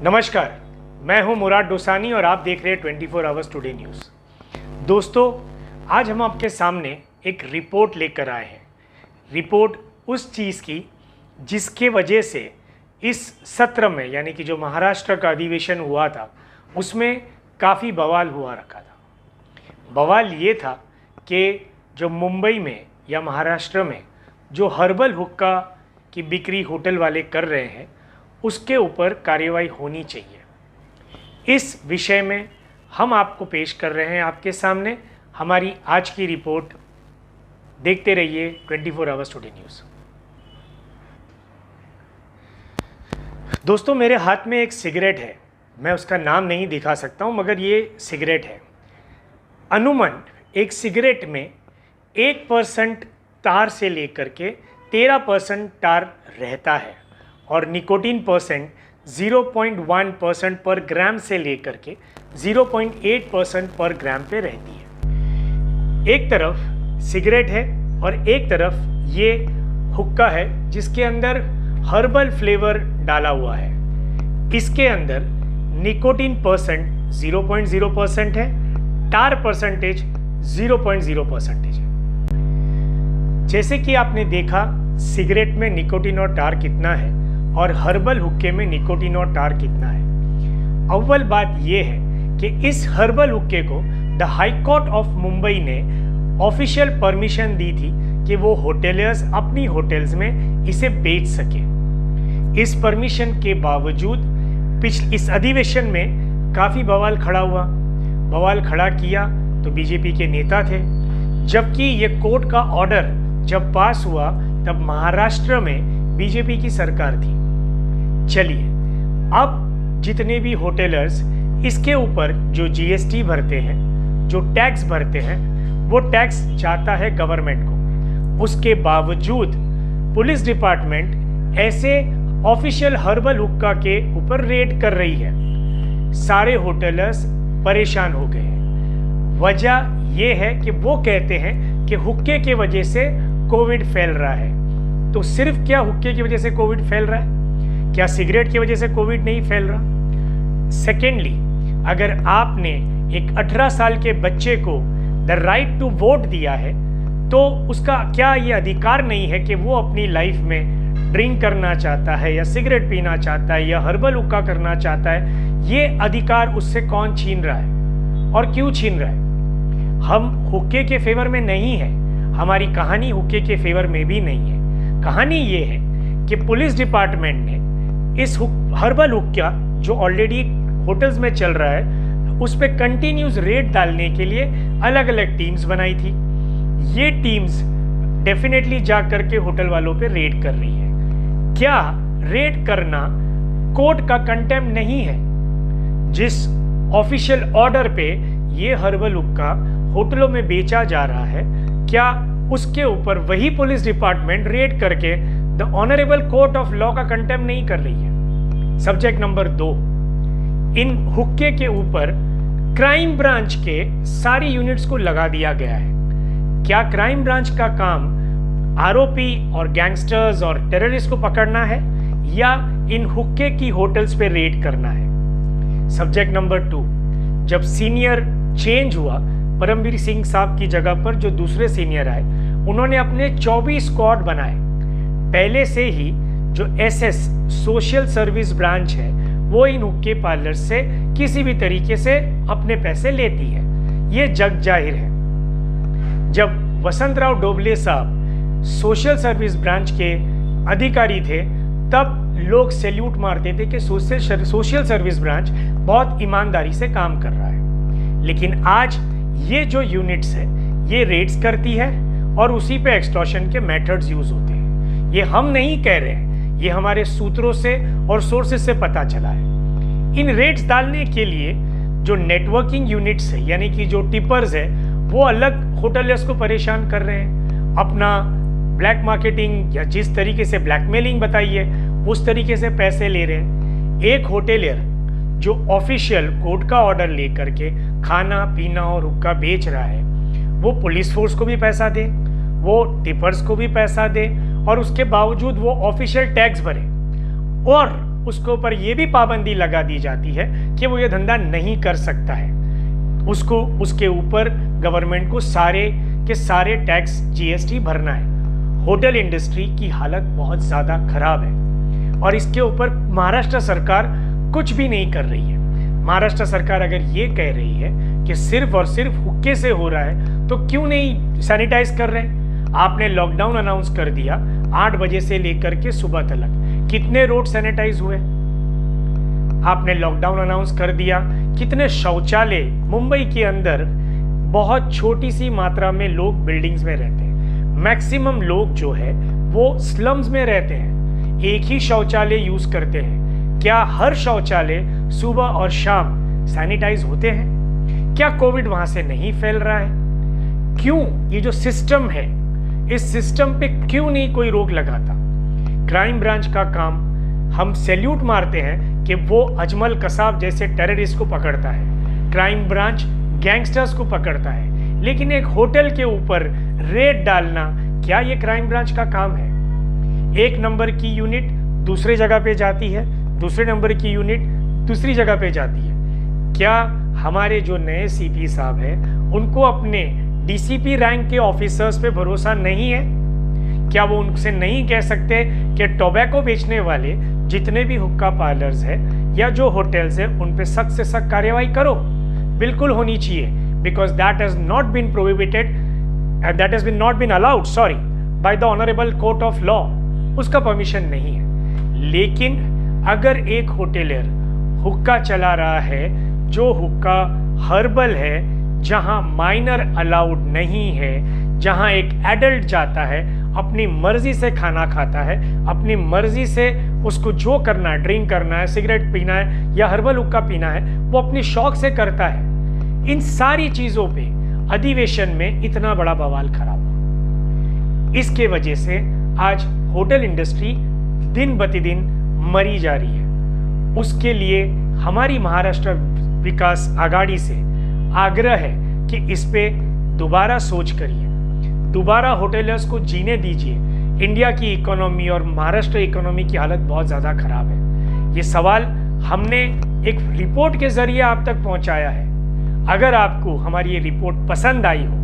नमस्कार, मैं हूं मुराद डोसानी और आप देख रहे हैं 24 आवर्स टुडे न्यूज़। दोस्तों, आज हम आपके सामने एक रिपोर्ट लेकर आए हैं। रिपोर्ट उस चीज़ की जिसके वजह से इस सत्र में, यानी कि जो महाराष्ट्र का अधिवेशन हुआ था, उसमें काफ़ी बवाल हुआ रखा था। बवाल ये था कि जो मुंबई में या महाराष्ट्र में जो हर्बल हुक्का की बिक्री होटल वाले कर रहे हैं, उसके ऊपर कार्रवाई होनी चाहिए। इस विषय में हम आपको पेश कर रहे हैं आपके सामने हमारी आज की रिपोर्ट। देखते रहिए 24 आवर्स टुडे न्यूज़। दोस्तों, मेरे हाथ में एक सिगरेट है। मैं उसका नाम नहीं दिखा सकता हूं, मगर ये सिगरेट है। अनुमान एक सिगरेट में 1% तार से लेकर के 13% तार रहता है और निकोटीन परसेंट 0.1% पर ग्राम से लेकर के 0.8% पर ग्राम पे रहती है। एक तरफ सिगरेट है और एक तरफ ये हुक्का है जिसके अंदर हर्बल फ्लेवर डाला हुआ है। इसके अंदर निकोटीन परसेंट 0.0% है, टार परसेंटेज 0.0% है। जैसे कि आपने देखा सिगरेट में निकोटीन और टार कितना है और हर्बल हुक्के में निकोटीन और टार कितना है। अव्वल बात यह है कि इस हर्बल हुक्के को the high court of Mumbai ने ऑफिशियल परमिशन दी थी कि वो होटेलियर्स अपनी होटल्स में इसे बेच सके। इस परमिशन के बावजूद इस अधिवेशन में काफ़ी बवाल खड़ा हुआ। बवाल खड़ा किया तो बीजेपी के नेता थे, जबकि ये कोर्ट का ऑर्डर जब पास हुआ तब महाराष्ट्र में बीजेपी की सरकार थी। चलिए, अब जितने भी होटेलर्स इसके ऊपर जो जीएसटी भरते हैं, जो टैक्स भरते हैं, वो टैक्स जाता है गवर्नमेंट को। उसके बावजूद पुलिस डिपार्टमेंट ऐसे ऑफिशियल हर्बल हुक्का के ऊपर रेड कर रही है। सारे होटेलर्स परेशान हो गए हैं। वजह यह है कि वो कहते हैं कि हुक्के की वजह से कोविड फैल रहा है। तो सिर्फ क्या हुक्के की वजह से कोविड फैल रहा है? क्या सिगरेट की वजह से कोविड नहीं फैल रहा? सेकेंडली, अगर आपने एक 18 साल के बच्चे को द राइट टू वोट दिया है, तो उसका क्या ये अधिकार नहीं है कि वो अपनी लाइफ में ड्रिंक करना चाहता है या सिगरेट पीना चाहता है या हर्बल हुक्का करना चाहता है? ये अधिकार उससे कौन छीन रहा है और क्यों छीन रहा है? हम हुक्के के फेवर में नहीं है। हमारी कहानी हुक्के के फेवर में भी नहीं है। कहानी ये है कि पुलिस डिपार्टमेंट ने इस हर्बल हुक्का जो ऑलरेडी होटल्स में चल रहा है, उस पर कंटिन्यूस रेड डालने के लिए अलग अलग टीम्स बनाई थी। ये टीम्स डेफिनेटली जा करके होटल वालों पे रेड कर रही है। क्या रेड करना कोर्ट का कंटेम्प्ट नहीं है? जिस ऑफिशियल ऑर्डर पे ये हर्बल हुक्का होटलों में बेचा जा रहा है, क्या उसके ऊपर वही पुलिस डिपार्टमेंट रेड करके the honourable court of law का कंटेम्प्ट नहीं कर रही है? सब्जेक्ट नंबर 2, इन हुक्के के ऊपर क्राइम ब्रांच के सारी यूनिट्स को लगा दिया गया है। क्या क्राइम ब्रांच का काम आरोपी और गैंगस्टर्स और टेररिस्ट को पकड़ना है या इन हुक्के की होटल्स पे रेड करना है? सब्जेक्ट नंबर 2, जब सीनियर चेंज हुआ, परमवीर सिंह साहब की जगह पर जो दूसरे सीनियर आए, उन्होंने अपने 24 स्क्वाड बनाए। पहले से ही जो एसएस सोशल सर्विस ब्रांच है, वो इन हुक्के पार्लर से किसी भी तरीके से अपने पैसे लेती है। ये जग जाहिर है। जब वसंतराव डोबले साहब सोशल सर्विस ब्रांच के अधिकारी थे, तब लोग सैल्यूट मारते थे कि सोशल सर्विस ब्रांच बहुत ईमानदारी से काम कर रहा है। लेकिन आज ये जो यूनिट्स है, ये रेड्स करती है और उसी पे एक्सटॉर्शन के मेथड्स यूज होते हैं। ये हम नहीं कह रहे हैं, ये हमारे सूत्रों से और सोर्सेस से पता चला है। इन रेड्स डालने के लिए जो नेटवर्किंग यूनिट्स है, यानी कि जो टिपर्स है, वो अलग होटलियर्स को परेशान कर रहे हैं। अपना ब्लैक मार्केटिंग या जिस तरीके से ब्लैकमेलिंग बताइए, उस तरीके से पैसे ले रहे हैं। एक होटलियर जो ऑफिशियल कोर्ट का ऑर्डर लेकर के खाना पीना और हुक्का बेच रहा है, वो पुलिस फोर्स को भी पैसा दे, वो टिपर्स को भी पैसा दे और उसके बावजूद वो ऑफिशियल टैक्स भरे और उसके ऊपर ये भी पाबंदी लगा दी जाती है कि वो ये धंधा नहीं कर सकता है। उसको उसके ऊपर गवर्नमेंट को सारे के सारे टैक्स जीएसटी भरना है। होटल इंडस्ट्री की हालत बहुत ज़्यादा खराब है और इसके ऊपर महाराष्ट्र सरकार कुछ भी नहीं कर रही है। महाराष्ट्र सरकार अगर ये कह रही है कि सिर्फ और सिर्फ हुक्के से हो रहा है तो क्यों नहीं सैनिटाइज कर रहे हैं? आपने लॉकडाउन अनाउंस कर दिया 8 बजे से लेकर के सुबह तक, कितने रोड सैनिटाइज हुए? आपने लॉकडाउन अनाउंस कर दिया, कितने शौचालय मुंबई के अंदर बहुत छोटी सी मात्रा में लोग बिल्डिंग्स में रहते हैं, मैक्सिमम लोग जो है वो स्लम्स में रहते हैं, एक ही शौचालय यूज करते हैं। क्या हर शौचालय सुबह और शाम सैनिटाइज होते हैं? क्या कोविड वहां से नहीं फैल रहा है? क्यों ये जो सिस्टम है, इस सिस्टम पे क्यों नहीं कोई रोक लगाता? क्राइम ब्रांच का काम हम सैल्यूट मारते हैं कि वो अजमल कसाब जैसे टेररिस्ट को पकड़ता है, क्राइम ब्रांच गैंगस्टर्स को पकड़ता है, लेकिन एक होटल के ऊपर रेड डालना क्या ये क्राइम ब्रांच का काम है? एक नंबर की यूनिट दूसरे जगह पे जाती है, दूसरे नंबर की यूनिट दूसरी जगह पे जाती है। क्या हमारे जो नए सीपी साहब हैं उनको अपने डीसीपी रैंक के ऑफिसर्स पे भरोसा नहीं है? क्या वो उनसे नहीं कह सकते कि टोबैको बेचने वाले जितने भी हुक्का पार्लर्स हैं या जो होटल्स हैं उन पे सख्त से सख्त कार्रवाई करो? बिल्कुल होनी चाहिए, because that has not been prohibited, that has been not been allowed sorry by the honourable court of law. उसका परमिशन नहीं है। लेकिन अगर एक होटेलर हुक्का चला रहा है जो हुक्का हर्बल है, जहां माइनर अलाउड नहीं है, जहां एक एडल्ट जाता है अपनी मर्जी से खाना खाता है, अपनी मर्जी से उसको जो करना है, ड्रिंक करना है, सिगरेट पीना है या हर्बल हुक्का पीना है, वो अपनी शौक से करता है। इन सारी चीजों पे अधिवेशन में इतना बड़ा बवाल खड़ा हुआ। इसके वजह से आज होटल इंडस्ट्री दिन प्रतिदिन मरी जा रही है। उसके लिए हमारी महाराष्ट्र विकास आघाड़ी से आग्रह है कि इस पे दोबारा सोच करिए, दोबारा होटलर्स को जीने दीजिए। इंडिया की इकोनॉमी और महाराष्ट्र इकोनॉमी की हालत बहुत ज़्यादा खराब है। ये सवाल हमने एक रिपोर्ट के जरिए आप तक पहुंचाया है। अगर आपको हमारी ये रिपोर्ट पसंद आई हो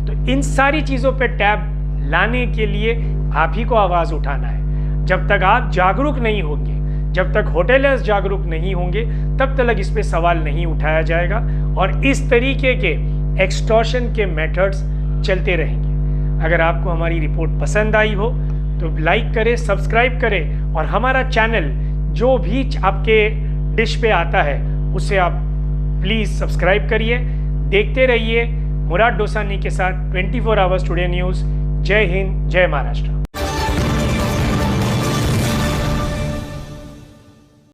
तो इन सारी चीज़ों पे टैब लाने के लिए आप ही को आवाज़ उठाना है। जब तक आप जागरूक नहीं होंगे, जब तक होटलर्स जागरूक नहीं होंगे, तब तक इस पे सवाल नहीं उठाया जाएगा और इस तरीके के एक्सटॉर्शन के मेथड्स चलते रहेंगे। अगर आपको हमारी रिपोर्ट पसंद आई हो तो लाइक करें, सब्सक्राइब करें और हमारा चैनल जो भी आपके डिश पे आता है उसे आप प्लीज़ सब्सक्राइब करिए। देखते रहिए मुराद डोसानी के साथ 24 आवर्स टुडे न्यूज़। जय हिंद, जय महाराष्ट्र।